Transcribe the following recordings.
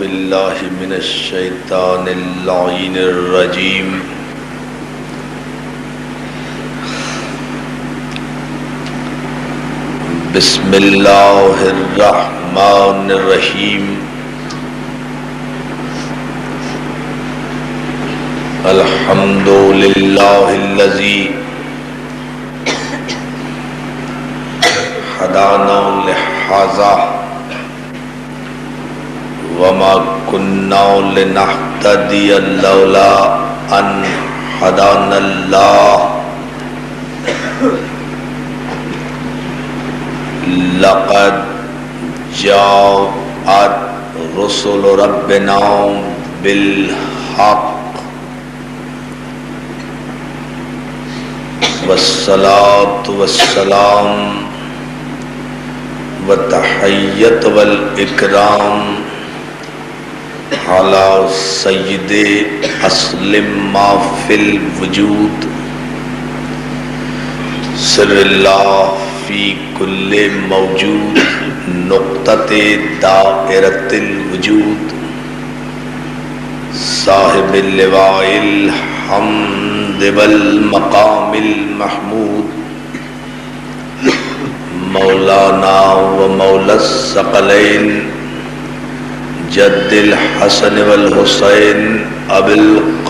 باللہ من الشیطان اللعین الرجیم بسم اللہ الرحمن الرحیم الحمد للہ الذی ہدانا لہذا وما كنا لنهتدي لولا ان هدانا الله لقد جاءت رسل ربنا بالحق والصلاة والسلام والتحیۃ والاکرام علی سید اسلم ما فی الوجود سر اللہ فی کل موجود نقطۃ دائرۃ الوجود صاحب اللواء الحمد والمقام المحمود مولانا و مولا الثقلین جد الحسن والحسین ابی القاسم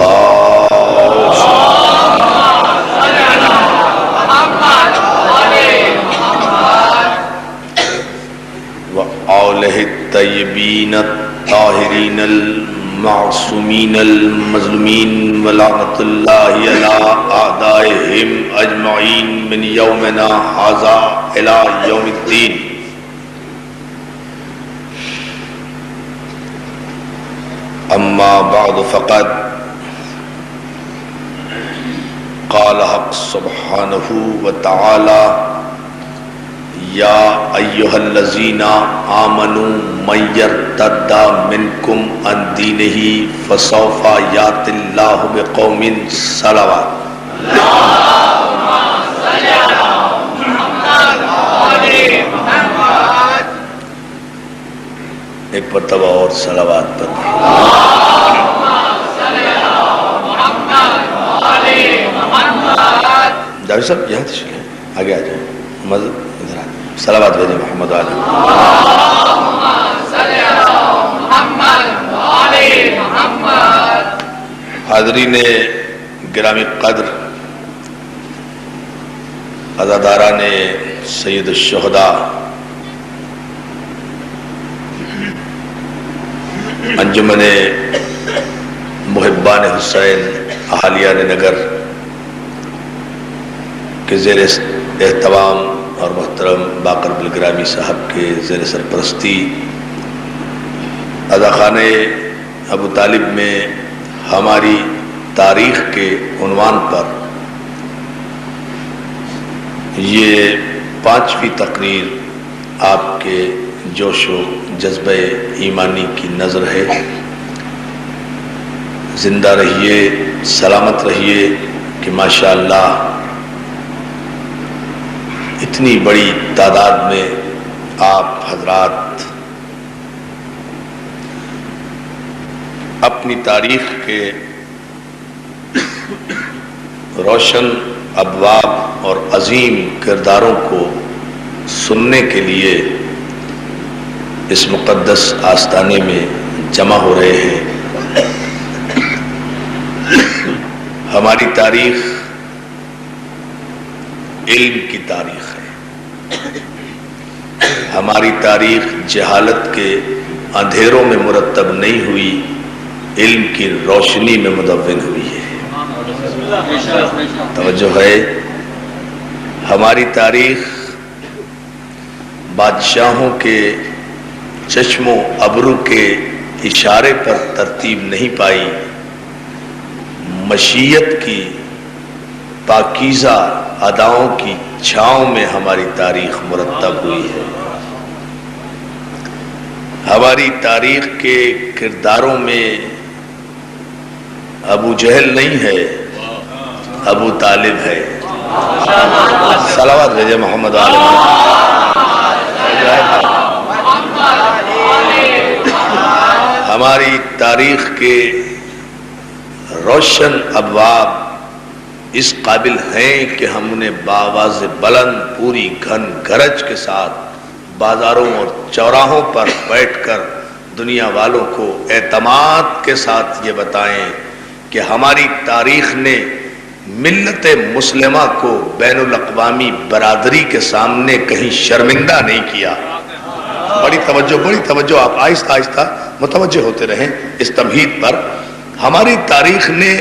و آلہ الطیبین الطاہرین المعصومین المظلومین ولعنۃ اللہ علی اعدائہم اجمعین من یومنا ھذا الی یوم الدین. اما بعد فقد قال حق سبحانہ وتعالی یا ایھا الذین آمنوا من یرتد منکم عن دینہ فسوف یأتی اللہ بقوم صلوات. ایک مرتبہ اور صلوات پر جاوید صاحب یہاں تشریف آگے آ جائیں ادھر آ صلوات بھیجیں محمد علیہ. حاضرین گرامی قدر، عزاداران سید الشہداء، انجمن محبان حسین اہالیان نگر کے زیر اہتمام اور محترم باقر بالگرامی صاحب کے زیر سرپرستی اذاخانہ ابو طالب میں ہماری تاریخ کے عنوان پر یہ 5ویں تقریر آپ کے جوش و جذبہ ایمانی کی نظر ہے. زندہ رہیے، سلامت رہیے کہ ماشاءاللہ اتنی بڑی تعداد میں آپ حضرات اپنی تاریخ کے روشن ابواب اور عظیم کرداروں کو سننے کے لیے اس مقدس آستانے میں جمع ہو رہے ہیں. ہماری تاریخ علم کی تاریخ ہے. ہماری تاریخ جہالت کے اندھیروں میں مرتب نہیں ہوئی، علم کی روشنی میں مدون ہوئی ہے. توجہ ہے. ہماری تاریخ بادشاہوں کے چشم و ابرو کے اشارے پر ترتیب نہیں پائی، مشیت کی پاکیزہ اداؤں کی چھاؤں میں ہماری تاریخ مرتب ہوئی ہے. ہماری تاریخ کے کرداروں میں ابو جہل نہیں ہے، ابو طالب ہے. صلوات بھیجے محمد علیہ. ہماری تاریخ کے روشن ابواب اس قابل ہیں کہ ہم انہیں بآواز بلند پوری گھن گرج کے ساتھ بازاروں اور چوراہوں پر بیٹھ کر دنیا والوں کو اعتماد کے ساتھ یہ بتائیں کہ ہماری تاریخ نے ملت مسلمہ کو بین الاقوامی برادری کے سامنے کہیں شرمندہ نہیں کیا۔ بڑی توجہ، آپ آہستہ آہستہ متوجہ ہوتے رہیں اس تمہید پر۔ ہماری تاریخ نے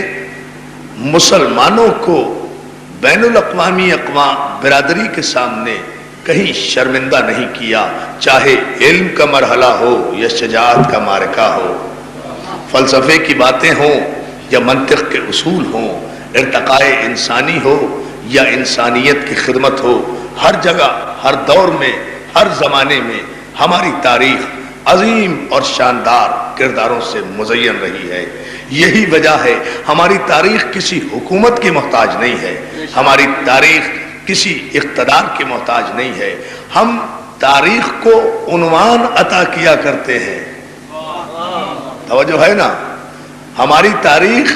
مسلمانوں کو بین الاقوامی برادری کے سامنے کہیں شرمندہ نہیں کیا، چاہے علم کا مرحلہ ہو یا شجاعت کا معرکہ ہو، فلسفے کی باتیں ہوں یا منطق کے اصول ہوں، ارتقاء انسانی ہو یا انسانیت کی خدمت ہو، ہر جگہ، ہر دور میں، ہر زمانے میں ہماری تاریخ عظیم اور شاندار کرداروں سے مزین رہی ہے۔ یہی وجہ ہے ہماری تاریخ کسی حکومت کی محتاج نہیں ہے، ہماری تاریخ کسی اقتدار کی محتاج نہیں ہے۔ ہم تاریخ کو عنوان عطا کیا کرتے ہیں، توجہ ہے نا؟ ہماری تاریخ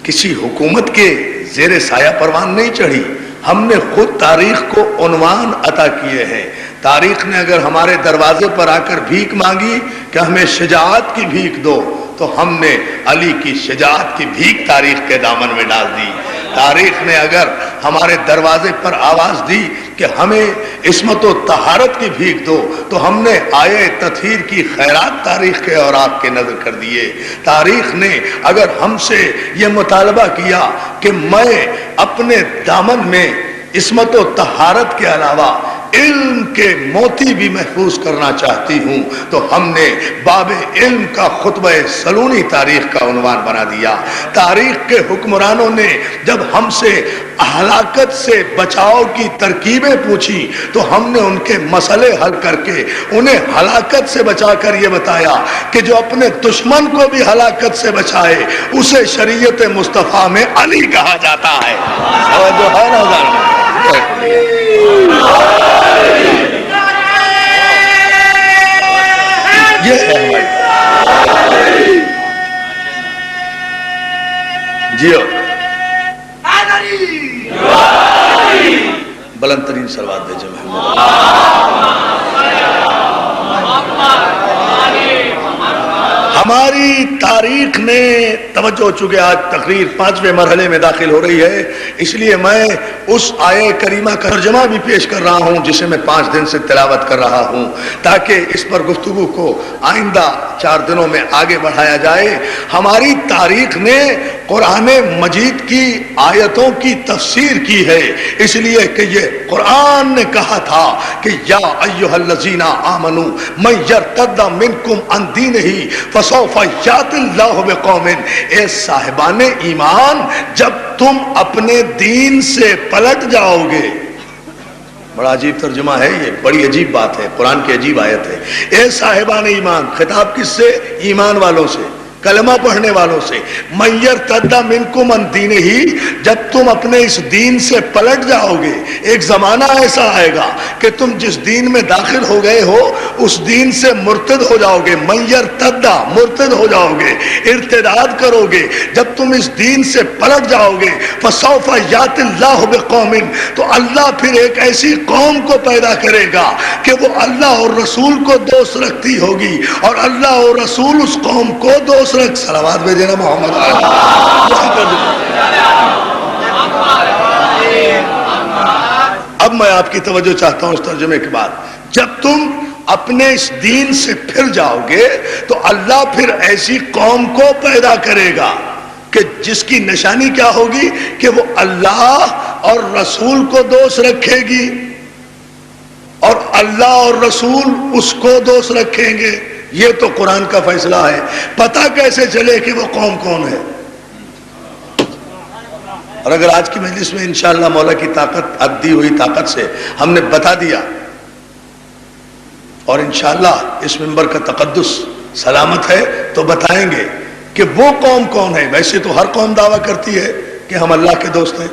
کسی حکومت کے زیر سایہ پروان نہیں چڑھی، ہم نے خود تاریخ کو عنوان عطا کیے ہیں۔ تاریخ نے اگر ہمارے دروازے پر آ کر بھیک مانگی کہ ہمیں شجاعت کی بھیک دو، تو ہم نے علی کی شجاعت کی بھیک تاریخ کے دامن میں ڈال دی۔ تاریخ نے اگر ہمارے دروازے پر آواز دی کہ ہمیں عصمت و طہارت کی بھیک دو، تو ہم نے آیے تطہیر کی خیرات تاریخ کے اوراق کے نظر کر دیے۔ تاریخ نے اگر ہم سے یہ مطالبہ کیا کہ میں اپنے دامن میں عصمت و طہارت کے علاوہ علم کے موتی بھی محفوظ کرنا چاہتی ہوں، تو ہم نے باب علم کا خطبہ سلونی تاریخ کا عنوان بنا دیا۔ تاریخ کے حکمرانوں نے جب ہم سے ہلاکت سے بچاؤ کی ترکیبیں پوچھی تو ہم نے ان کے مسئلے حل کر کے انہیں ہلاکت سے بچا کر یہ بتایا کہ جو اپنے دشمن کو بھی ہلاکت سے بچائے اسے شریعت مصطفیٰ میں علی کہا جاتا ہے۔ جو ہے نا یہ ہے جیو بلند ترین صلوات بھیجو محمد۔ ہماری تاریخ نے توجہ، چونکہ آج تقریر 5ویں مرحلے میں داخل ہو رہی ہے، اس لیے میں اس آیے کریمہ کا ترجمہ بھی پیش کر رہا ہوں جسے میں 5 دن سے تلاوت کر رہا ہوں، تاکہ اس پر گفتگو کو آئندہ 4 دنوں میں آگے بڑھایا جائے۔ ہماری تاریخ نے قرآن مجید کی آیتوں کی تفسیر کی ہے، اس لیے کہ یہ قرآن نے کہا تھا کہ یا ایھا الذین آمنوا من یرتد منکم عن دینہ فسوف یأتی اللہ بقوم، اے صاحبان ایمان جب تم اپنے دین سے پلٹ جاؤ گے۔ بڑا عجیب ترجمہ ہے یہ، بڑی عجیب بات ہے، قرآن کی عجیب آیت ہے۔ اے صاحبان ایمان، خطاب کس سے؟ ایمان والوں سے، کلمہ پڑھنے والوں سے۔ من یرتد منکم عن دینہ، جب تم اپنے اس دین سے پلٹ جاؤ گے، ایک زمانہ ایسا آئے گا کہ تم جس دین میں داخل ہو گئے ہو اس دین سے مرتد ہو جاؤ گے۔ من یرتد، مرتد ہو جاؤ گے، ارتداد کرو گے۔ جب تم اس دین سے پلٹ جاؤ گے فسوف یأتی اللہ بقوم، تو اللہ پھر ایک ایسی قوم کو پیدا کرے گا کہ وہ اللہ اور رسول کو دوست رکھتی ہوگی، اور اللہ اور رسول اس قوم کو دوست رکھ۔ صلوات بھیجنا محمد۔ اب میں آپ کی توجہ چاہتا ہوں اس ترجمے کے بعد۔ جب تم اپنے اس دین سے پھر جاؤ گے تو اللہ پھر ایسی قوم کو پیدا کرے گا کہ جس کی نشانی کیا ہوگی کہ وہ اللہ اور رسول کو دوست رکھے گی، اور اللہ اور رسول اس کو دوست رکھیں گے۔ یہ تو قرآن کا فیصلہ ہے۔ پتہ کیسے چلے کہ وہ قوم کون ہے؟ اور اگر آج کی مجلس میں انشاءاللہ مولا کی طاقت، عدی ہوئی طاقت سے ہم نے بتا دیا، اور انشاءاللہ اس منبر کا تقدس سلامت ہے تو بتائیں گے کہ وہ قوم کون ہے۔ ویسے تو ہر قوم دعویٰ کرتی ہے کہ ہم اللہ کے دوست ہیں،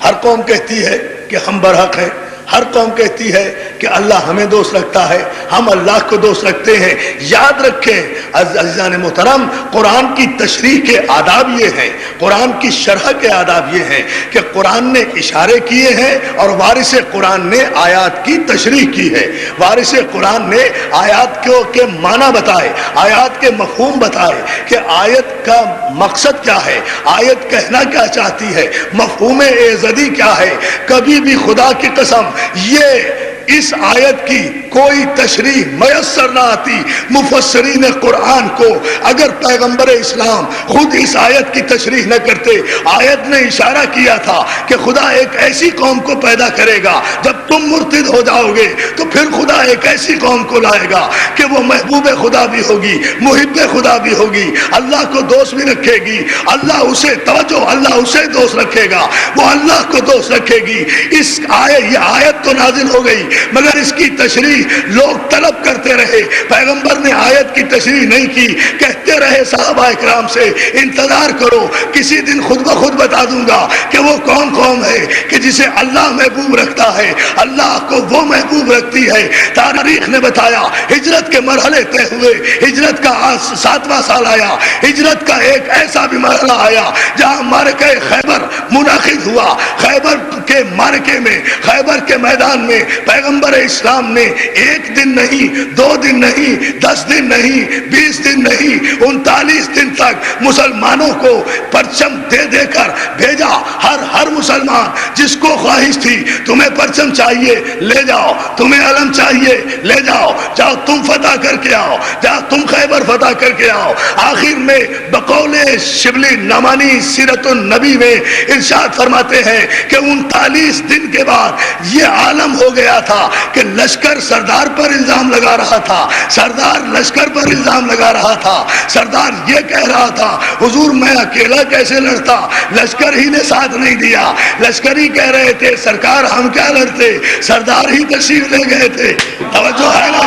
ہر قوم کہتی ہے کہ ہم برحق ہیں، ہر قوم کہتی ہے کہ اللہ ہمیں دوست رکھتا ہے، ہم اللہ کو دوست رکھتے ہیں۔ یاد رکھیں عزیزان محترم، قرآن کی تشریح کے آداب یہ ہیں، قرآن کی شرح کے آداب یہ ہیں کہ قرآن نے اشارے کیے ہیں اور وارث قرآن نے آیات کی تشریح کی ہے۔ وارث قرآن نے آیات کے معنی بتائے، آیات کے مفہوم بتائے کہ آیت کا مقصد کیا ہے، آیت کہنا کیا چاہتی ہے، مفہوم اعزدی کیا ہے۔ کبھی بھی خدا کی قسم یہ اس آیت کی کوئی تشریح میسر نہ آتی مفسرین قرآن کو اگر پیغمبر اسلام خود اس آیت کی تشریح نہ کرتے۔ آیت نے اشارہ کیا تھا کہ خدا ایک ایسی قوم کو پیدا کرے گا، جب تم مرتد ہو جاؤ گے تو پھر خدا ایک ایسی قوم کو لائے گا کہ وہ محبوب خدا بھی ہوگی، محب خدا بھی ہوگی، اللہ کو دوست بھی رکھے گی، اللہ اسے توجہ اللہ اسے دوست رکھے گا، وہ اللہ کو دوست رکھے گی۔ یہ آیت تو نازل ہو گئی مگر اس کی تشریح لوگ طلب کرتے رہے، پیغمبر نے آیت کی تشریح نہیں کی، کہتے رہے صحابہ اکرام سے انتظار کرو، کسی دن خود بخود بتا دوں گا کہ وہ کون قوم ہے کہ جسے اللہ محبوب رکھتا ہے، اللہ کو وہ محبوب رکھتی ہے۔ تاریخ نے بتایا ہجرت کے مرحلے طے ہوئے، ہجرت کا 7واں سال آیا، ہجرت کا ایک ایسا بھی مرحلہ آیا جہاں معرکہ خیبر منعقد ہوا۔ خیبر کے معرکے میں، خیبر کے میدان میں پیغمبر اسلام نے 1 دن نہیں، 2 دن نہیں، 10 دن نہیں، 20 دن نہیں، 39 دن تک مسلمانوں کو پرچم دے دے کر بھیجا۔ ہر مسلمان جس کو خواہش تھی تمہیں پرچم چاہیے لے جاؤ، تمہیں علم چاہیے لے جاؤ، جاؤ تم فتح کر کے آؤ، جاؤ تم خیبر فتح کر کے آؤ۔ آخر میں بقول شبلی نعمانی سیرت النبی میں ارشاد فرماتے ہیں کہ 39 دن کے بعد یہ عالم ہو گیا تھا کہ لشکر سردار پر الزام لگا رہا تھا، سردار لشکر پر الزام لگا رہا تھا، سردار یہ کہہ رہا تھا حضور میں اکیلا کیسے لڑتا، لشکر ہی نے ساتھ نہیں دیا، لشکر ہی کہہ رہے تھے سرکار ہم کیا لڑتے، سردار ہی تشریف لے گئے تھے۔ توجہ ہے نا؟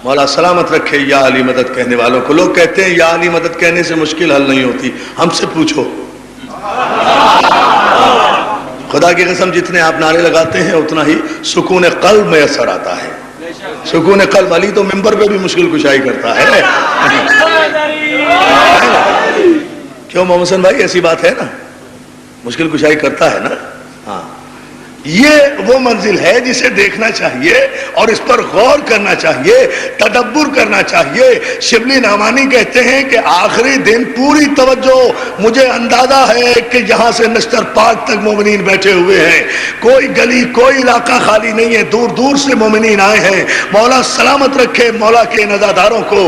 مولا سلامت رکھے یا علی مدد کہنے والوں کو۔ لوگ کہتے ہیں یا علی مدد کہنے سے مشکل حل نہیں ہوتی، ہم سے پوچھو۔ خدا کی قسم جتنے آپ نعرے لگاتے ہیں اتنا ہی سکون قلب میں اثر آتا ہے۔ سکون قلب علی تو ممبر پہ بھی مشکل کشائی کرتا ہے۔ کیوں محمد حسن بھائی ایسی بات ہے نا، مشکل کشائی کرتا ہے نا۔ ہاں یہ وہ منزل ہے جسے دیکھنا چاہیے اور اس پر غور کرنا چاہیے، تدبر کرنا چاہیے۔ شبلی نعمانی کہتے ہیں کہ آخری دن پوری توجہ، مجھے اندازہ ہے کہ یہاں سے نشتر پاک تک مومنین بیٹھے ہوئے ہیں، کوئی گلی کوئی علاقہ خالی نہیں ہے، دور دور سے مومنین آئے ہیں۔ مولا سلامت رکھے مولا کے نزاداروں کو۔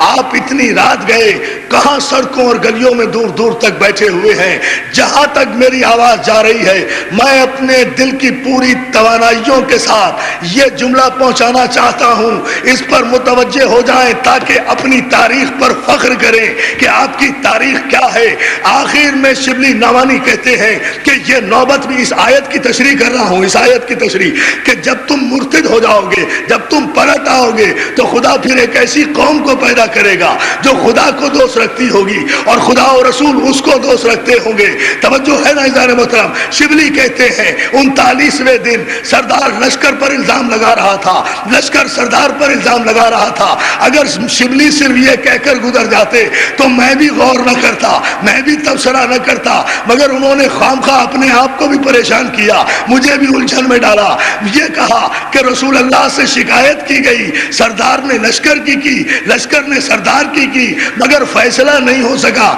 آپ اتنی رات گئے کہاں سڑکوں اور گلیوں میں دور دور تک بیٹھے ہوئے ہیں۔ جہاں تک میری آواز جا رہی ہے میں اپنے دل کی پوری توانائیوں کے ساتھ یہ جملہ پہنچانا چاہتا ہوں، اس پر متوجہ ہو جائیں تاکہ اپنی تاریخ پر فخر کریں کہ آپ کی تاریخ کیا ہے۔ آخر میں شبلی نعمانی کہتے ہیں کہ یہ نوبت بھی اس آیت کی تشریح کر رہا ہوں، اس آیت کی تشریح کہ جب تم مرتد ہو جاؤ گے، جب تم پلٹ آؤ گے تو خدا پھر ایک ایسی قوم کو پیدا کرے گا جو خدا کو دوست رکھتی ہوگی اور خدا اور رسول اس کو دوست رکھتے ہوں گے۔ توجہ ہے نا عزیزان محترم؟ شبلی کہتے ہیں 39ویں دن سردار لشکر پر الزام لگا رہا تھا، لشکر سردار پر الزام لگا رہا تھا۔ اگر شبلی صرف یہ کہہ کر گزر جاتے تو میں بھی غور نہ کرتا، میں بھی تبصرہ نہ کرتا، مگر انہوں نے خامخواہ اپنے آپ کو بھی پریشان کیا، مجھے بھی الجھن میں ڈالا۔ یہ کہا کہ رسول اللہ سے شکایت کی گئی، سردار نے لشکر کی، لشکر نے سردار کی، مگر فیصلہ نہیں ہو سکا۔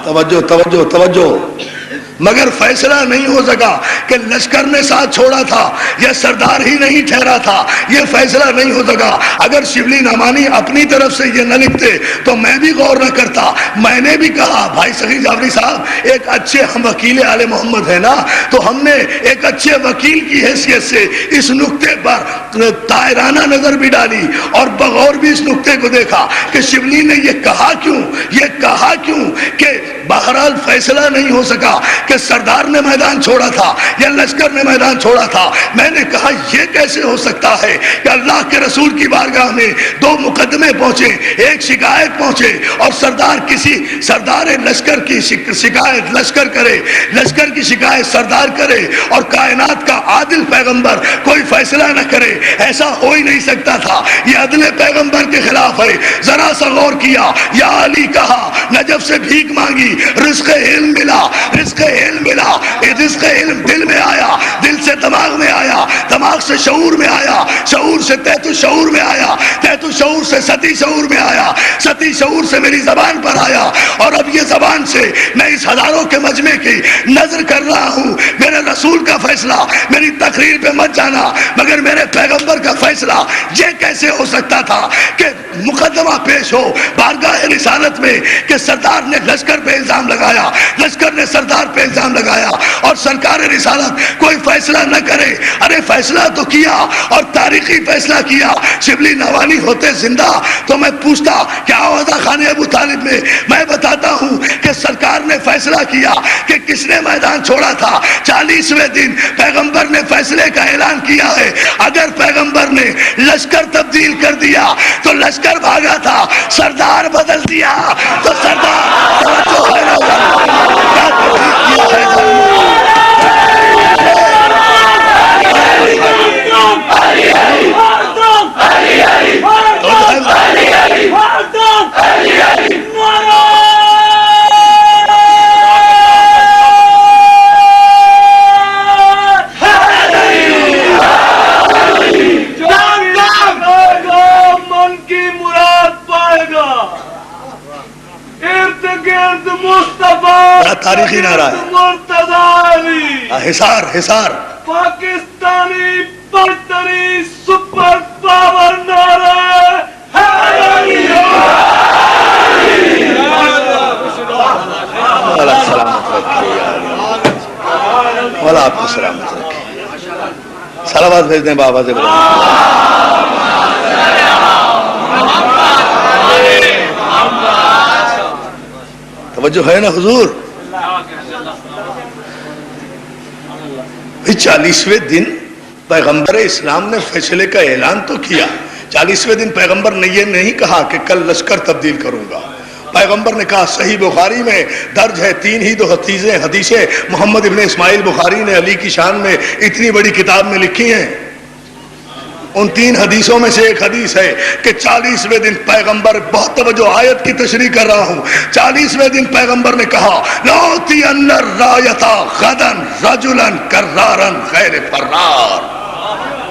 توجہ توجہ توجہ، مگر فیصلہ نہیں ہو سکا کہ لشکر نے ساتھ چھوڑا تھا یا سردار ہی نہیں ٹھہرا تھا، یہ فیصلہ نہیں ہو سکا۔ اگر شبلی نعمانی اپنی طرف سے یہ نہ لکھتے تو میں بھی غور نہ کرتا۔ میں نے بھی کہا بھائی سخی جعفری صاحب ایک اچھے ہم وکیل آل محمد ہے نا، تو ہم نے ایک اچھے وکیل کی حیثیت سے اس نقطے پر طائرانہ نظر بھی ڈالی اور بغور بھی اس نقطے کو دیکھا کہ شبلی نے یہ کہا کیوں کہ بہرحال فیصلہ نہیں ہو سکا کہ سردار نے میدان چھوڑا تھا یا لشکر نے میدان چھوڑا تھا۔ میں نے کہا یہ کیسے ہو سکتا ہے کہ اللہ کے رسول کی بارگاہ میں دو مقدمے پہنچے، ایک شکایت پہنچے اور سردار لشکر کی شکایت لشکر کرے، لشکر کی شکایت سردار کرے اور کائنات کا عادل پیغمبر کوئی فیصلہ نہ کرے۔ ایسا ہو ہی نہیں سکتا تھا، یہ عدل پیغمبر کے خلاف ہے۔ ذرا سا غور کیا، یا علی کہا، نجف سے بھیک مانگی، رزق علم ملا، رزق علم دل میں آیا، دل سے دماغ میں آیا، دماغ سے شعور میں آیا، شعور سے تحت شعور میں آیا، تحت شعور سے ستی شعور میں آیا، ستی شعور سے میری زبان پر آیا، اور اب یہ زبان سے میں اس ہزاروں کے مجمع کی نظر کر رہا ہوں۔ میرے رسول کا فیصلہ میری تقریر پہ مت جانا، مگر میرے پیغمبر کا فیصلہ یہ کیسے ہو سکتا تھا کہ مقدمہ پیش ہو بارگاہ رسالت میں کہ سردار نے لشکر پہ الزام لگایا، لشکر نے سردار پہ الزام لگایا اور سرکار رسالت کوئی فیصلہ نہ کرے۔ ارے فیصلہ تو کیا اور تاریخی فیصلہ کیا۔ شبلی نعمانی ہوتے زندہ تو میں پوچھتا کیا آوازہ خانے ابو طالب میں بتاتا ہوں کہ سرکار نے فیصلہ کیا کہ کس نے میدان چھوڑا تھا۔ 40ویں دن پیغمبر نے فیصلے کا اعلان کیا ہے۔ اگر پیغمبر نے لشکر تبدیل کر دیا تو لشکر بھاگا تھا، سردار بدل دیا تو سردار توجہ ہے نا کیا تبدیل کیا ہے۔ تاریخی نعرہ ہے، حصار پاکستانی برتری سپر پاور نعرہ والا آپ کو سلامت رکھے۔ صلوات بھیج دیں بابا سے توجہ ہے نا حضور۔ 40ویں دن پیغمبر اسلام نے فیصلے کا اعلان تو کیا۔ 40ویں دن پیغمبر نے یہ نہیں کہا کہ کل لشکر تبدیل کروں گا۔ پیغمبر نے کہا، صحیح بخاری میں درج ہے 3 ہی 2 حدیثیں محمد ابن اسماعیل بخاری نے علی کی شان میں اتنی بڑی کتاب میں لکھی ہیں۔ ان 3 حدیثوں میں سے ایک حدیث ہے کہ 40ویں دن پیغمبر، بہت توجہ آیت کی تشریح کر رہا ہوں، 40ویں دن پیغمبر نے کہا لَأُعْطِيَنَّ الرَّایَةَ غَدًا رَجُلًا كَرَّارًا غَیْرَ فَرَّارٍ۔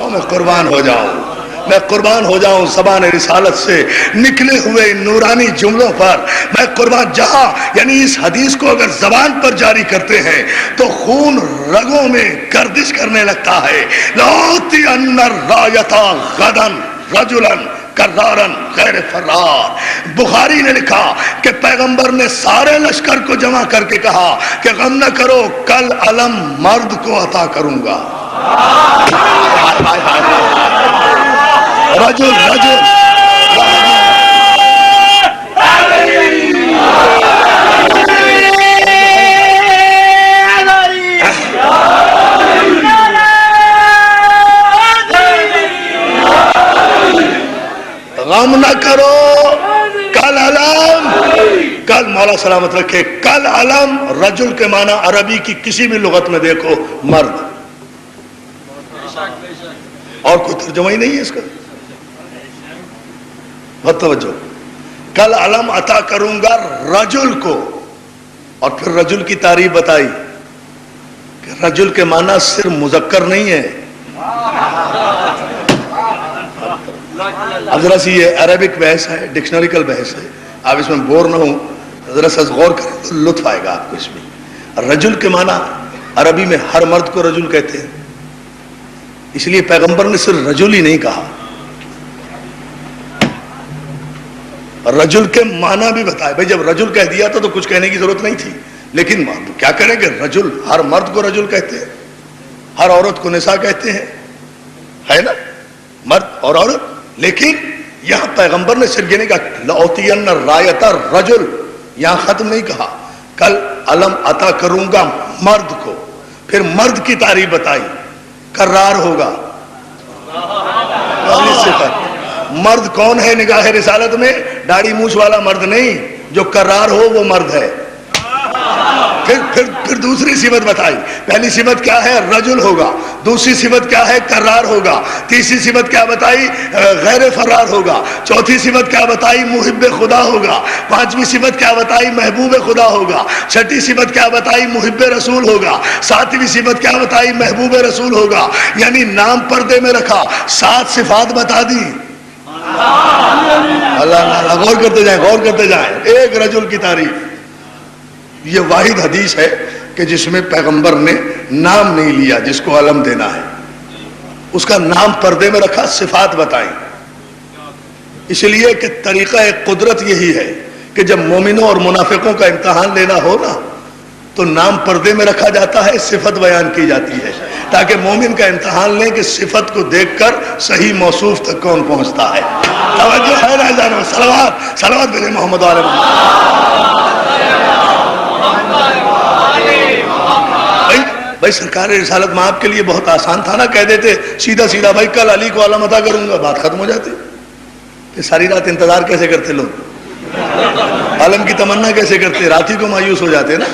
میں قربان ہو جاؤں زبان رسالت سے نکلے ہوئے نورانی جملوں پر، میں قربان جہاں یعنی اس حدیث کو اگر زبان پر جاری کرتے ہیں تو خون رگوں میں گردش کرنے لگتا ہے۔ لَأُعْطِيَنَّ الرَّایَةَ غَدًا رَجُلًا كَرَّارًا غَیْرَ فَرَّارٍ۔ بخاری نے لکھا کہ پیغمبر نے سارے لشکر کو جمع کر کے کہا کہ غم نہ کرو، کل علم مرد کو عطا کروں گا۔ رجل غم نہ کرو، کل علم، کل مولا سلامت رکھے، کل علم رجل کے معنی عربی کی کسی بھی لغت میں دیکھو مرد، اور کوئی ترجمہ ہی نہیں ہے اس کا۔ بہت توجہ، کل علم عطا کروں گا رجل کو، اور پھر رجل کی تعریف بتائی کہ رجل کے معنی صرف مذکر نہیں ہے۔ اب ذرا سی یہ عربک بحث ہے، ڈکشنریکل بحث ہے، آپ اس میں بور نہ ہوں، ذرا سا غور کریں تو لطف آئے گا آپ کو اس میں۔ رجل کے معنی عربی میں ہر مرد کو رجل کہتے ہیں، اس لیے پیغمبر نے صرف رجل ہی نہیں کہا، رجل کے معنی بھی بتایا۔ بھائی جب رجل کہہ دیا تو کچھ کہنے کی ضرورت نہیں تھی، لیکن کیا کریں کہ رجل ہر مرد کو رجل کہتے ہیں، ہر عورت کو نساء کہتے ہیں، ہے نا، مرد اور عورت۔ لیکن یہاں پیغمبر نے صرف یہ نہیں کہا لَأُعْطِيَنَّ الرَّایَةَ الرَّجُلَ، یہاں ختم نہیں کہا، کل علم عطا کروں گا مرد کو، پھر مرد کی تعریف بتائی، کرار ہوگا پہلی صفت۔ مرد کون ہے نگاہ رسالت میں؟ داڑھی مونچھ والا مرد نہیں، جو کرار ہو وہ مرد ہے۔ پھر دوسری صفت بتائی، پہلی صفت کیا ہے؟ رجل ہوگا، دوسری صفت کیا ہے؟ کرار ہوگا، تیسری صفت کیا بتائی؟ غیر فرار ہوگا، چوتھی صفت کیا بتائی؟ محب خدا ہوگا، پانچویں صفت کیا بتائی؟ محبوب خدا ہوگا، چھٹی صفت کیا بتائی؟ محب رسول ہوگا، ساتویں صفت کیا بتائی؟ محبوب رسول ہوگا۔ یعنی نام پردے میں رکھا، 7 صفات بتا دی۔ اللہ غور کرتے جائیں، غور کرتے جائیں، ایک رجل کی تعریف۔ یہ واحد حدیث ہے کہ جس میں پیغمبر نے نام نہیں لیا جس کو علم دینا ہے، اس کا نام پردے میں رکھا، صفات بتائیں۔ اس لیے کہ طریقہ قدرت یہی ہے کہ جب مومنوں اور منافقوں کا امتحان لینا ہو نا تو نام پردے میں رکھا جاتا ہے، صفت بیان کی جاتی ہے، تاکہ مومن کا امتحان لیں کہ صفت کو دیکھ کر صحیح موصوف تک کون پہنچتا ہے۔ توجہ ہے نا جانو، صلوات صلوات بھیجے محمد علیہ محمد۔ بھائی سرکار رسالت میں آپ کے لیے بہت آسان تھا نا، کہہ دیتے سیدھا سیدھا بھائی کل علی کو علم عطا کروں گا، بات ختم ہو جاتی۔ کہ ساری رات انتظار کیسے کرتے لوگ، عالم کی تمنا کیسے کرتے، رات ہی کو مایوس ہو جاتے نا۔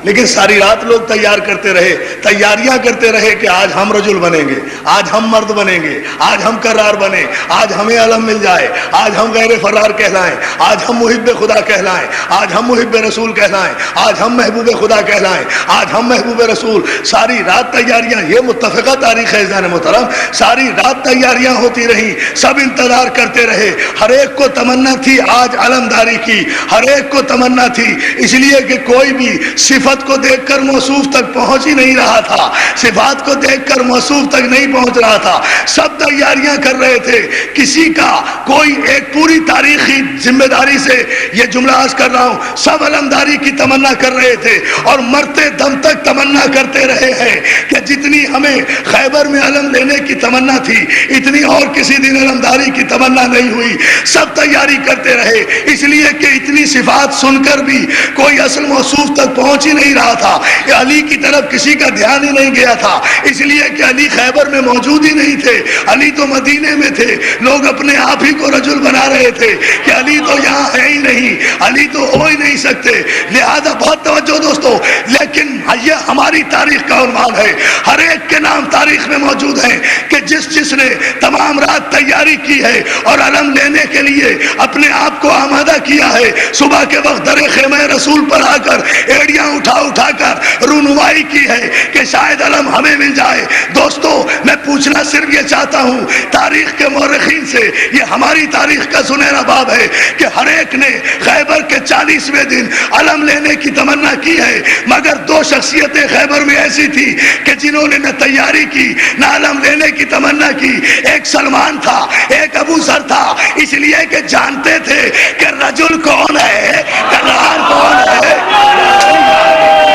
لیکن ساری رات لوگ تیار کرتے رہے، تیاریاں کرتے رہے کہ آج ہم رجل بنیں گے، آج ہم مرد بنیں گے، آج ہم کرار بنیں، آج ہمیں علم مل جائے، آج ہم غیر فرار کہلائیں، آج ہم محب خدا کہلائیں، آج ہم محب رسول کہلائیں، آج ہم محبوب خدا کہلائیں، آج ہم محبوب رسول۔ ساری رات تیاریاں، یہ متفقہ تاریخ ہے عزیزان محترم، ساری رات تیاریاں ہوتی رہیں، سب انتظار کرتے رہے، ہر ایک کو تمنا تھی آج علمداری کی، ہر ایک کو تمنا تھی، اس لیے کہ کوئی بھی صفت کو دیکھ کر موصوف تک پہنچ ہی نہیں رہا تھا، صفات کو دیکھ کر موصوف تک نہیں پہنچ رہا تھا، سب تیاریاں کر رہے تھے۔ کسی کا کوئی ایک پوری تاریخی ذمہ داری سے یہ جملہ عرض کر رہا ہوں، سب علمداری کی تمنا کر رہے تھے اور مرتے دم تک تمنا کرتے رہے ہیں کہ جتنی ہمیں خیبر میں علم لینے کی تمنا تھی اتنی اور کسی دن علمداری کی تمنا نہیں ہوئی، سب تیاری کرتے رہے، اس لیے کہ اتنی صفات سن کر بھی کوئی اصل موصوف تک پہنچ ہی نہیں رہا تھا، کہ علی کی طرف کسی کا دھیان ہی نہیں گیا تھا، اس لیے کہ علی خیبر میں موجود ہی نہیں تھے، علی تو مدینے میں تھے، لوگ اپنے آپ ہی کو رجل بنا رہے تھے کہ علی تو یہاں ہے ہی نہیں، علی تو ہو ہی نہیں سکتے۔ لہذا بہت توجہ دوستو، لیکن یہ ہماری تاریخ کا عنوان ہے، ہر ایک کے نام تاریخ میں موجود ہیں کہ جس نے تمام رات تیاری کی ہے اور علم لینے کے لیے اپنے آپ کو آمادہ کیا ہے، صبح کے وقت در خیمہ رسول پر آ کر ایڑیاں اٹھا کر رونمائی کی ہے کہ شاید علم ہمیں مل جائے۔ دوستو میں پوچھنا صرف یہ چاہتا ہوں تاریخ کے مورخین سے، یہ ہماری تاریخ کا سنہرا باب ہے کہ ہر ایک نے خیبر کے 40ویں دن علم لینے کی تمنا کی ہے، مگر 2 شخصیتیں خیبر میں ایسی تھی کہ جنہوں نے نہ تیاری کی نہ علم لینے کی تمنا کی، ایک سلمان تھا، ایک ابو ذر تھا، اس لیے کہ جانتے تھے کہ رجل کون ہے، کرار کون ہے،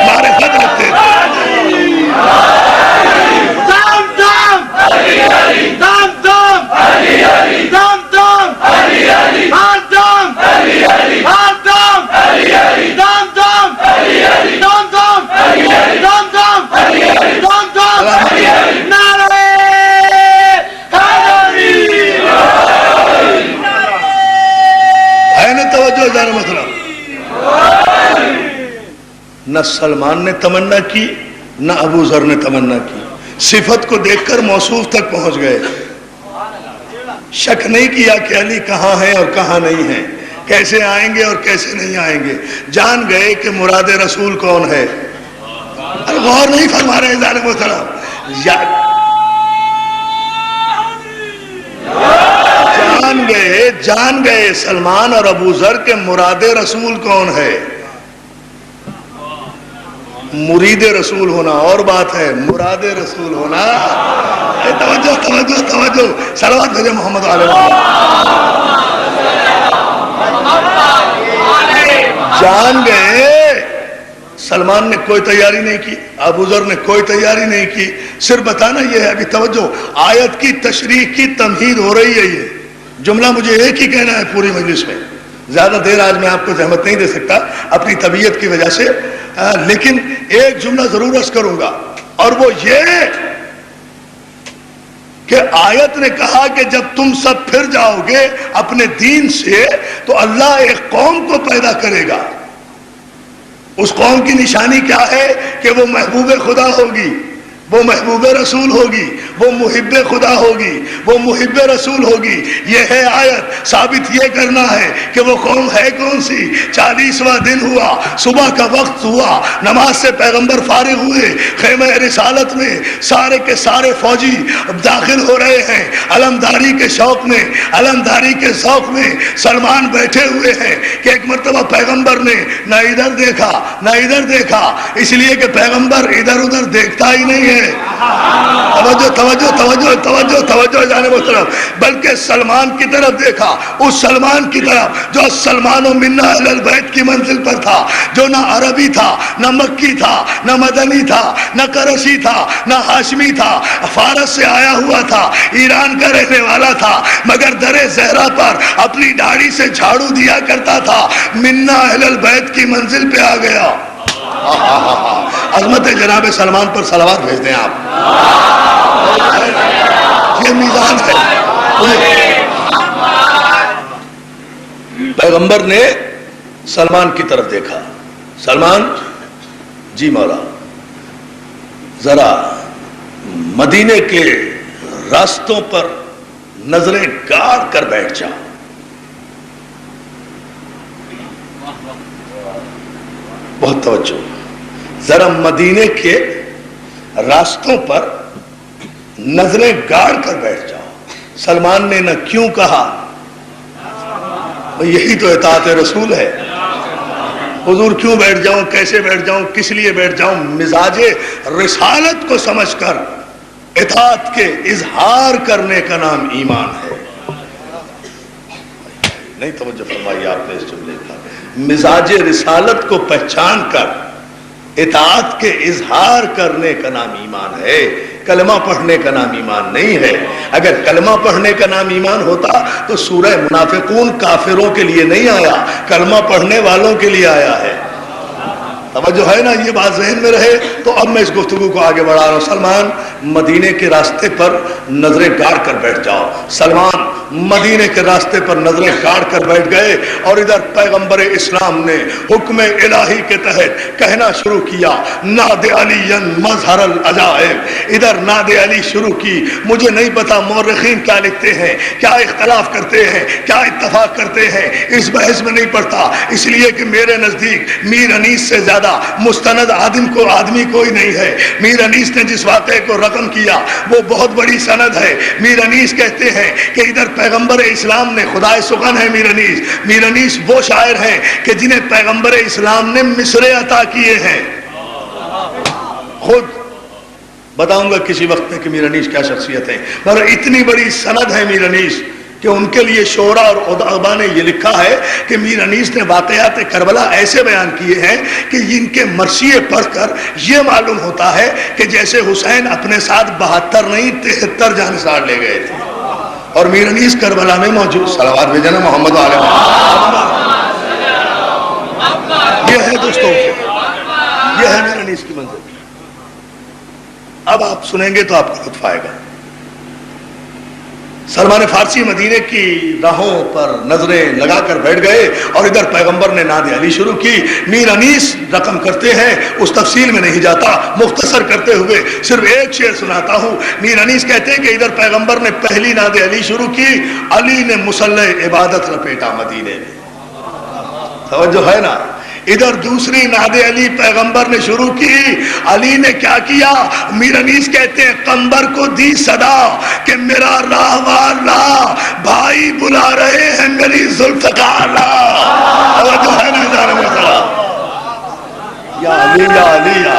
معرفت رکھتے تھے۔ نہ سلمان نے تمنا کی نہ ابو ذر نے تمنا کی، صفت کو دیکھ کر موصوف تک پہنچ گئے، شک نہیں کیا کہ علی کہاں ہے اور کہاں نہیں ہے، کیسے آئیں گے اور کیسے نہیں آئیں گے، جان گئے کہ مراد رسول کون ہے۔ غور نہیں فرما رہے ظالم محترم، جان گئے سلمان اور ابو ذر کے مراد رسول کون ہے۔ مرید رسول ہونا اور بات ہے، مراد رسول ہونا توجہ توجہ توجہ. صلوات بھیجے محمد علیہ وسلم. جان گئے سلمان نے کوئی تیاری نہیں کی، ابو ذر نے کوئی تیاری نہیں کی، صرف بتانا یہ ہے. ابھی توجہ، آیت کی تشریح کی تمہید ہو رہی ہے. یہ جملہ مجھے ایک ہی کہنا ہے پوری مجلس میں، زیادہ دیر آج میں آپ کو زحمت نہیں دے سکتا اپنی طبیعت کی وجہ سے، لیکن ایک جملہ ضرور عرض کروں گا، اور وہ یہ کہ آیت نے کہا کہ جب تم سب پھر جاؤ گے اپنے دین سے تو اللہ ایک قوم کو پیدا کرے گا. اس قوم کی نشانی کیا ہے کہ وہ محبوب خدا ہوگی، وہ محبوب رسول ہوگی، وہ محب خدا ہوگی، وہ محب رسول ہوگی. یہ ہے آیت. ثابت یہ کرنا ہے کہ وہ قوم ہے کون سی. 40واں دن ہوا، صبح کا وقت ہوا، نماز سے پیغمبر فارغ ہوئے، خیمہ رسالت میں سارے کے سارے فوجی داخل ہو رہے ہیں. علمداری کے شوق میں، علمداری کے ذوق میں سلمان بیٹھے ہوئے ہیں کہ ایک مرتبہ پیغمبر نے نہ ادھر دیکھا نہ ادھر دیکھا، اس لیے کہ پیغمبر ادھر ادھر دیکھتا ہی نہیں ہے. توجہ توجہ توجہ توجہ توجہ جانب اس طرف، بلکہ سلمان کی طرف دیکھا، اس سلمان کی طرف جو سلمان و منا اہل البیت کی منزل پر تھا، جو نہ عربی تھا نہ مکی تھا نہ مدنی تھا نہ قرشی تھا نہ ہاشمی تھا، فارس سے آیا ہوا تھا، ایران کا رہنے والا تھا، مگر در زہرا پر اپنی داڑھی سے جھاڑو دیا کرتا تھا. منا اہل البیت کی منزل پہ آ گیا. عظمت جناب سلمان پر صلوات بھیج دیں آپ. یہ میزان ہے. پیغمبر نے سلمان کی طرف دیکھا. سلمان جی مولا ذرا مدینے کے راستوں پر نظریں گاڑ کر بیٹھ جاؤ. بہت توجہ، ذرا مدینے کے راستوں پر نظریں گاڑ کر بیٹھ جاؤ. سلمان نے نہ کیوں کہا، یہی تو اطاعت رسول ہے. حضور کیوں بیٹھ جاؤں، کیسے بیٹھ جاؤں، کس لیے بیٹھ جاؤں؟ مزاج رسالت کو سمجھ کر اطاعت کے اظہار کرنے کا نام ایمان ہے. نہیں توجہ فرمائی آپ نے اس جملے کا. مزاج رسالت کو پہچان کر اطاعت کے اظہار کرنے کا نام ایمان ہے. کلمہ پڑھنے کا نام ایمان نہیں ہے. اگر کلمہ پڑھنے کا نام ایمان ہوتا تو سورہ منافقون کافروں کے لیے نہیں آیا، کلمہ پڑھنے والوں کے لیے آیا ہے. توجہ ہے نا، یہ بات ذہن میں رہے. تو اب میں اس گفتگو کو آگے بڑھا رہا ہوں. سلمان مدینے کے راستے پر نظریں گاڑ کر بیٹھ جاؤ. سلمان مدینے کے راستے پر نظریں گاڑ کر بیٹھ گئے، اور ادھر پیغمبر اسلام نے حکم الہی کے تحت کہنا شروع کیا، ناد علی مظہر العجائب. ادھر ناد علی شروع کی. مجھے نہیں پتا مورخین کیا لکھتے ہیں، کیا اختلاف کرتے ہیں، کیا اتفاق کرتے ہیں، اس بحث میں نہیں پڑتا، اس لیے کہ میرے نزدیک میر انیس سے زیادہ مستند آدمی کوئی نہیں ہے. میر انیس نے جس واقعے کو رقم کیا وہ بہت بڑی سند ہے. میر انیس کہتے ہیں کہ ادھر پیغمبر اسلام نے، خدائے سخن ہے میر انیس وہ شاعر ہیں کہ جنہیں پیغمبر اسلام نے مصرے عطا کیے ہیں. خود بتاؤں گا کسی وقت میں کہ میر انیس کیا شخصیت ہے، مگر اتنی بڑی سند ہے میر انیس کہ ان کے لیے شعرا اور ادبا نے یہ لکھا ہے کہ میر انیس نے واقعات کربلا ایسے بیان کیے ہیں کہ ان کے مرثیے پڑھ کر یہ معلوم ہوتا ہے کہ جیسے حسین اپنے ساتھ 72 نہیں 73 جانثار لے گئے تھے، اور میر انیس کربلا میں موجود. صلوات بھیجنا محمد علیہ وسلم. یہ ہے دوستوں، یہ ہے میر انیس کی منزل. اب آپ سنیں گے تو آپ کو لطف آئے گا. سلمان فارسی مدینے کی راہوں پر نظریں لگا کر بیٹھ گئے، اور ادھر پیغمبر نے ناد علی شروع کی. میر انیس رقم کرتے ہیں، اس تفصیل میں نہیں جاتا، مختصر کرتے ہوئے صرف ایک شعر سناتا ہوں. میر انیس کہتے ہیں کہ ادھر پیغمبر نے پہلی ناد علی شروع کی، علی نے مصلی عبادت لپیٹا مدینے میں. توجہ ہے نا. ادھر دوسری ناد علی پیغمبر نے شروع کی، علی نے کیا کیا؟ میر انیس کہتے ہیں قمبر کو دی صدا کہ میرا راہ والا بھائی بلا رہے ہیں میری ذوالفقار. یا علی یا علی یا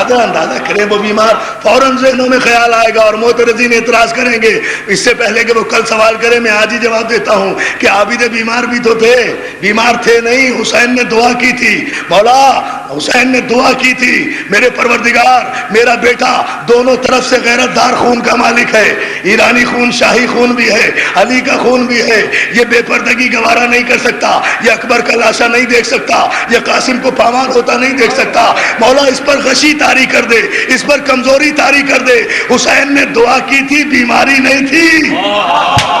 اندازہ کریں وہ بیمار، فوراً ذہنوں میں خیال آئے گا اور معترضین اعتراض کریں گے، اس سے پہلے کہ وہ کل سوال کریں میں آج ہی جواب دیتا ہوں کہ عابد بیمار بھی تو تھے، بیمار تھے نہیں، حسین نے دعا کی تھی، مولا حسین نے دعا کی تھی میرے پروردگار میرا بیٹا دونوں طرف سے غیرت دار خون کا مالک ہے، ایرانی خون شاہی خون بھی ہے، علی کا خون بھی ہے، یہ بے پردگی گوارا نہیں کر سکتا، یہ اکبر کا لاشا نہیں دیکھ سکتا، یہ قاسم کو پامال ہوتا نہیں دیکھ سکتا، مولا اس پر غشی طاری کر دے، اس پر کمزوری طاری کر دے۔ حسین نے دعا کی تھی، بیماری نہیں تھی،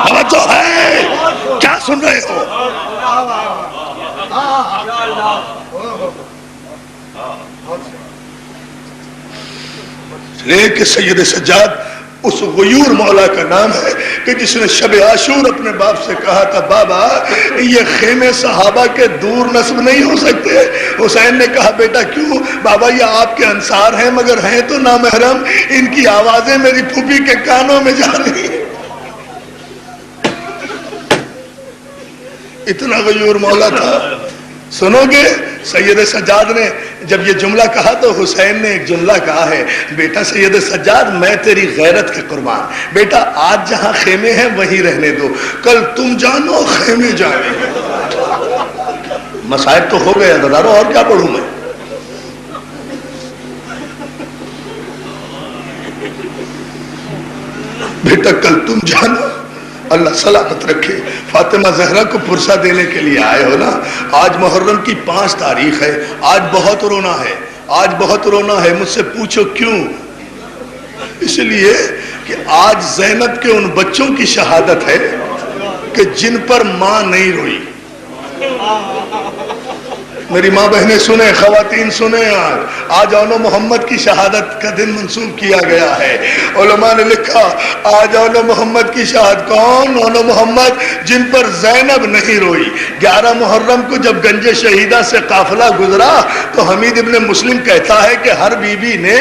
توجہ ہے کیا سن رہے ہو؟ لیکن سید سجاد اس غیور مولا کا نام ہے کہ جس نے شب عاشور اپنے باپ سے کہا تھا بابا یہ خیمے صحابہ کے دور نسب نہیں ہو سکتے۔ حسین نے کہا بیٹا کیوں؟ بابا یہ آپ کے انصار ہیں مگر ہیں تو نامحرم، ان کی آوازیں میری پھوپھی کے کانوں میں جا رہی ہیں۔ اتنا غیور مولا تھا۔ سنو گے سید سجاد نے جب یہ جملہ کہا تو حسین نے ایک جملہ کہا ہے، بیٹا سید سجاد میں تیری غیرت کے قربان، بیٹا آج جہاں خیمے ہیں وہیں رہنے دو، کل تم جانو خیمے جانے۔ مصائب تو ہو گئے عزیزانو، اور کیا پڑھوں میں؟ بیٹا کل تم جانو، اللہ سلامت رکھے۔ فاطمہ زہرا کو پرسہ دینے کے لیے آئے ہو نا، آج محرم کی 5 تاریخ ہے، آج بہت رونا ہے، آج بہت رونا ہے، مجھ سے پوچھو کیوں؟ اس لیے کہ آج زینب کے ان بچوں کی شہادت ہے کہ جن پر ماں نہیں روئی۔ میری ماں بہنیں سنیں، خواتین سنیں، آج اونو محمد کی شہادت کا دن منسوب کیا گیا ہے۔ علماء نے لکھا آج اونو محمد کی شہادت، کون؟ اونو محمد جن پر زینب نہیں روئی۔ 11 محرم کو جب گنج شہیدہ سے قافلہ گزرا تو حمید ابن مسلم کہتا ہے کہ ہر بی بی نے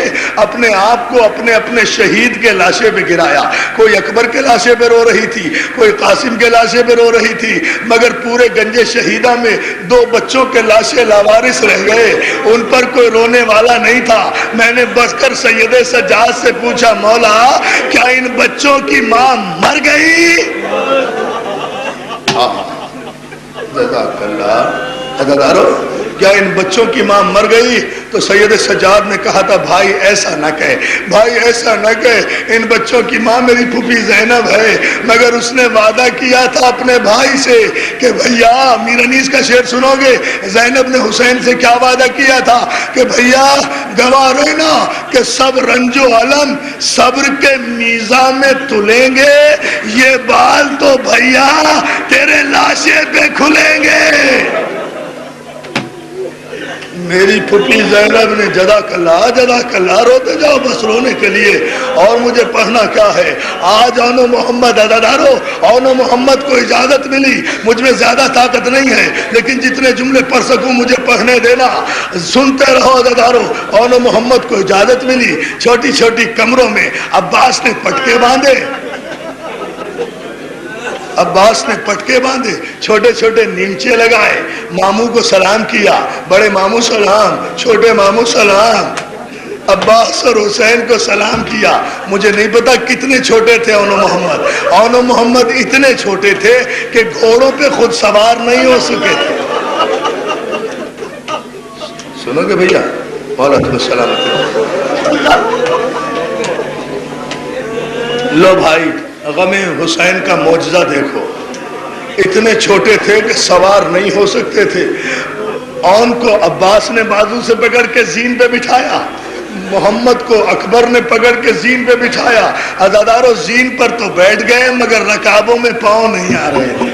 اپنے آپ کو اپنے اپنے شہید کے لاشے پہ گرایا، کوئی اکبر کے لاشے پہ رو رہی تھی، کوئی قاسم کے لاشے پہ رو رہی تھی، مگر پورے گنج شہیدہ میں 2 بچوں کے لاشے لاوارث رہ گئے، ان پر کوئی رونے والا نہیں تھا۔ میں نے بڑھ کر سید سجاد سے پوچھا مولا کیا ان بچوں کی ماں مر گئی؟ جزاک اللہ عزیزارو، کیا ان بچوں کی ماں مر گئی؟ تو سید سجاد نے کہا تھا بھائی ایسا نہ کہے، بھائی ایسا نہ کہے، ان بچوں کی ماں میری پھوپھی زینب ہے، مگر اس نے وعدہ کیا تھا اپنے بھائی سے کہ بھیا، میر انیس کا شعر سنو گے، زینب نے حسین سے کیا وعدہ کیا تھا کہ بھیا گواہ رہنا کہ سب رنج و علم صبر کے میزان میں تلیں گے، یہ بال تو بھیا تیرے لاشے پہ کھلیں گے۔ میری پھوپھی زینب نے جزاک اللہ روتے جاؤ بس رونے کے لیے، اور مجھے پڑھنا کیا ہے؟ آج اونو محمد عزیزارو، اونو محمد کو اجازت ملی، مجھ میں زیادہ طاقت نہیں ہے لیکن جتنے جملے پڑھ سکوں مجھے پڑھنے دینا، سنتے رہو عزیزارو۔ اونو محمد کو اجازت ملی، چھوٹی چھوٹی کمروں میں عباس نے پٹکے باندھے، عباس نے پٹکے باندھے، چھوٹے چھوٹے نیمچے لگائے، ماموں کو سلام کیا، بڑے ماموں سلام، چھوٹے ماموں سلام، عباس اور حسین کو سلام کیا۔ مجھے نہیں پتا کتنے چھوٹے تھے اونو محمد، اونو محمد اتنے چھوٹے تھے کہ گھوڑوں پہ خود سوار نہیں ہو سکے تھے۔ سنو گے بھیا؟ مولا تمہیں سلامت لو بھائی، غم حسین کا معجزہ دیکھو، اتنے چھوٹے تھے کہ سوار نہیں ہو سکتے تھے، اون کو عباس نے بازو سے پکڑ کے زین پہ بٹھایا، محمد کو اکبر نے پکڑ کے زین پہ بٹھایا، عزادارو زین پر تو بیٹھ گئے مگر رکابوں میں پاؤں نہیں آ رہے تھے۔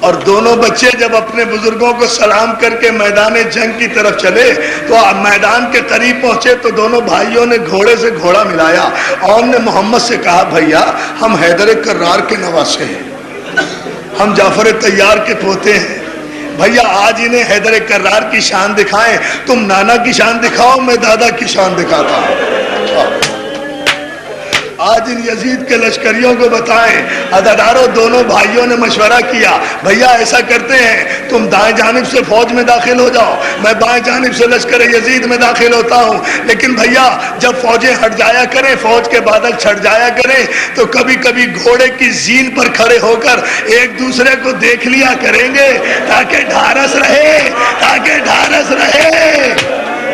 اور دونوں بچے جب اپنے بزرگوں کو سلام کر کے میدان جنگ کی طرف چلے تو میدان کے قریب پہنچے تو دونوں بھائیوں نے گھوڑے سے گھوڑا ملایا، اون نے محمد سے کہا بھیا ہم حیدر کرار کے نواسے ہیں، ہم جعفر طیار کے پوتے ہیں، بھیا آج انہیں حیدر کرار کی شان دکھائیں، تم نانا کی شان دکھاؤ میں دادا کی شان دکھاتا ہوں۔ آج ان یزید کے لشکریوں کو بتائیں. عزادارو دونوں بھائیوں نے مشورہ کیا, بھیا ایسا کرتے ہیں تم دائیں جانب سے فوج میں داخل ہو جاؤ, میں بائیں جانب سے لشکر یزید میں داخل ہوتا ہوں. لیکن بھیا جب فوجیں ہٹ جایا کریں, فوج کے بادل چھٹ جایا کریں, تو کبھی کبھی گھوڑے کی زین پر کھڑے ہو کر ایک دوسرے کو دیکھ لیا کریں گے تاکہ ڈھارس رہے, تاکہ ڈھارس رہے.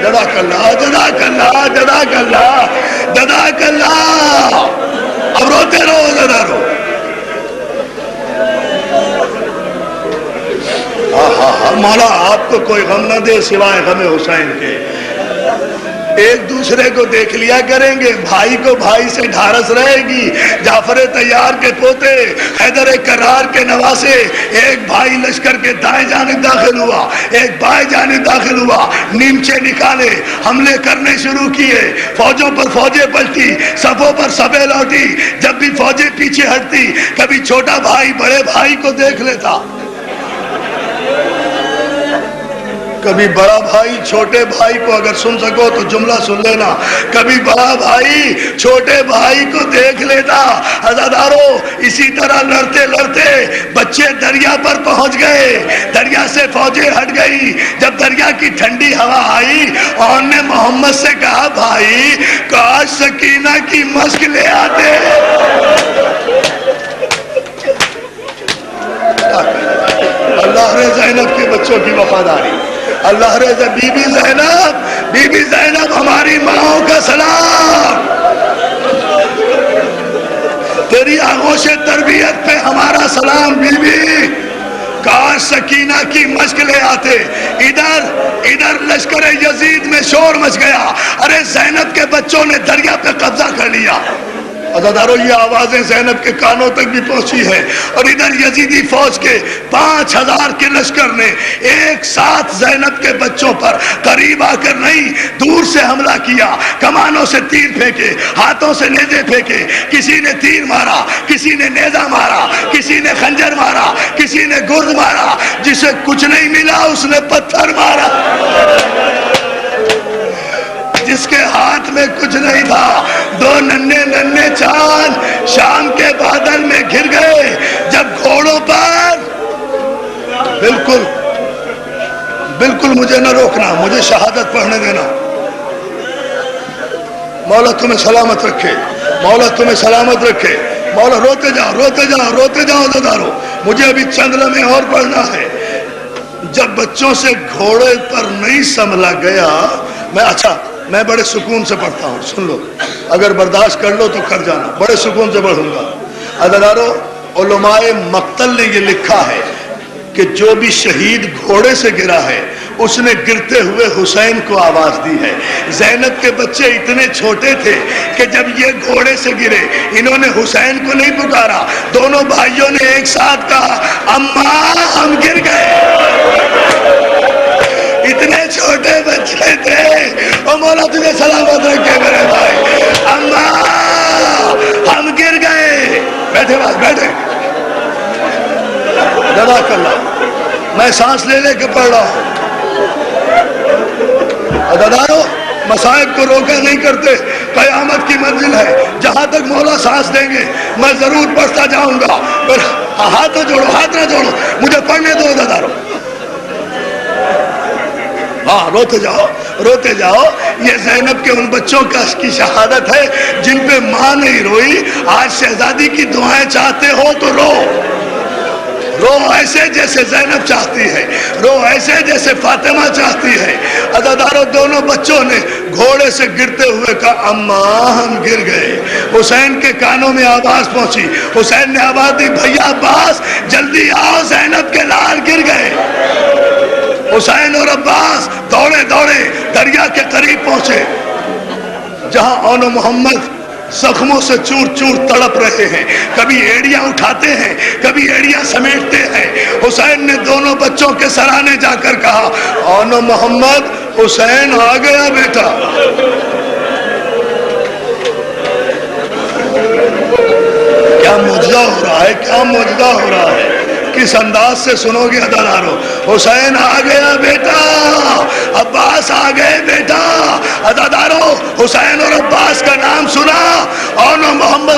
جزاک اللہ, جزاک اللہ, جزاک اللہ, جزاک اللہ. اب روتے رہو عزادارو. مولا آپ کو کوئی غم نہ دے سوائے غم حسین کے. ایک دوسرے کو دیکھ لیا کریں گے, بھائی کو بھائی سے ڈھارس رہے گی. جعفر طیار کے پوتے, حیدر کرار کے نواسے, ایک بھائی لشکر کے دائیں جانب داخل ہوا, ایک بائیں جانب داخل ہوا, نیمچے نکالے, حملے کرنے شروع کیے. فوجوں پر فوجیں پلٹی, صفوں پر صفیں لوٹی. جب بھی فوجیں پیچھے ہٹتی, کبھی چھوٹا بھائی بڑے بھائی کو دیکھ لیتا, کبھی بڑا بھائی چھوٹے بھائی کو, اگر سن سکو تو جملہ سن لینا, کبھی بڑا بھائی چھوٹے بھائی کو دیکھ لیتا. عزادارو اسی طرح لڑتے لڑتے بچے دریا پر پہنچ گئے, دریا سے فوجیں ہٹ گئی. جب دریا کی ٹھنڈی ہوا آئی, اور نے محمد سے کہا بھائی کاش سکینہ کی مشق لے آتے. اللہ رے زینب کے بچوں کی وفاداری, اللہ رضا. بی بی زینب, بی بی زینب ہماری ماؤں کا سلام. تیری آغوش تربیت پہ ہمارا سلام بی بی. کاش سکینہ کی مشق لے آتے. ادھر لشکر یزید میں شور مچ گیا. ارے زینب کے بچوں نے دریا پہ قبضہ کر لیا. عزادارو یہ آوازیں زینب کے کانوں تک بھی پہنچی ہے. اور ادھر یزیدی فوج کے 5000 کے لشکر نے ایک ساتھ زینب کے بچوں پر قریب آ کر نہیں دور سے حملہ کیا. کمانوں سے تیر پھینکے, ہاتھوں سے نیزے پھینکے. کسی نے تیر مارا, کسی نے نیزہ مارا, کسی نے خنجر مارا, کسی نے گرد مارا. جسے کچھ نہیں ملا اس نے پتھر مارا. جس کے ہاتھ میں کچھ نہیں تھا, دو ننھے ننھے چاند شام کے بادل میں گر گئے. جب گھوڑوں پر بالکل بالکل مجھے نہ روکنا, مجھے شہادت پڑھنے دینا. مولا تمہیں سلامت رکھے, مولا تمہیں سلامت رکھے. مولا روتے جاؤ, روتے جاؤ, روتے جاؤ عزادارو. مجھے ابھی چند لمحے اور پڑھنا ہے. جب بچوں سے گھوڑے پر نہیں سنبھلا گیا, میں بڑے سکون سے پڑھتا ہوں, سن لو, اگر برداشت کر لو تو کر جانا, بڑے سکون سے پڑھوں گا. عزادارو علماء مقتل نے یہ لکھا ہے کہ جو بھی شہید گھوڑے سے گرا ہے اس نے گرتے ہوئے حسین کو آواز دی ہے. زینب کے بچے اتنے چھوٹے تھے کہ جب یہ گھوڑے سے گرے انہوں نے حسین کو نہیں پکارا, دونوں بھائیوں نے ایک ساتھ کہا اماں ہم گر گئے. اتنے چھوٹے بچے تھے. اور مولا تجھے سلامت رکھے میرے بھائی. اماں ہم گر گئے. بیٹھے بس بیٹھے. جزاک اللہ. میں سانس لے لے کے پڑھ رہا ہوں. عزادارو مصائب کو روکا نہیں کرتے. قیامت کی منزل ہے, جہاں تک مولا سانس دیں گے میں ضرور پڑھتا جاؤں گا. پر ہاتھ نہ جوڑو, ہاتھ نہ جوڑو, مجھے پڑھنے دو عزادارو. ہاں روتے جاؤ, روتے جاؤ. یہ زینب کے ان بچوں کی شہادت ہے جن پہ ماں نہیں روئی. آج شہزادی کی دعائیں چاہتے ہو تو رو, رو ایسے جیسے زینب چاہتی ہے, رو ایسے جیسے فاطمہ چاہتی ہے. عزادارو دونوں بچوں نے گھوڑے سے گرتے ہوئے کہا اماں ہم گر گئے. حسین کے کانوں میں آواز پہنچی. حسین نے آواز دی بھیا عباس جلدی آؤ, زینب کے لال گر گئے. حسین اور عباس دوڑے دوڑے دریا کے قریب پہنچے جہاں اون و محمد زخموں سے چور چور تڑپ رہے ہیں. کبھی ایڑیاں اٹھاتے ہیں, کبھی ایڑیاں سمیٹتے ہیں. حسین نے دونوں بچوں کے سرانے جا کر کہا اون و محمد حسین آ گیا بیٹا. کیا معجزہ ہو رہا ہے, کیا معجزہ ہو رہا ہے. کس انداز سے سنو گے عزادارو. حسین آ گیا بیٹا, عباس آ گئے بیٹا. عزادارو حسین اور عباس کا نام سنا, اور محمد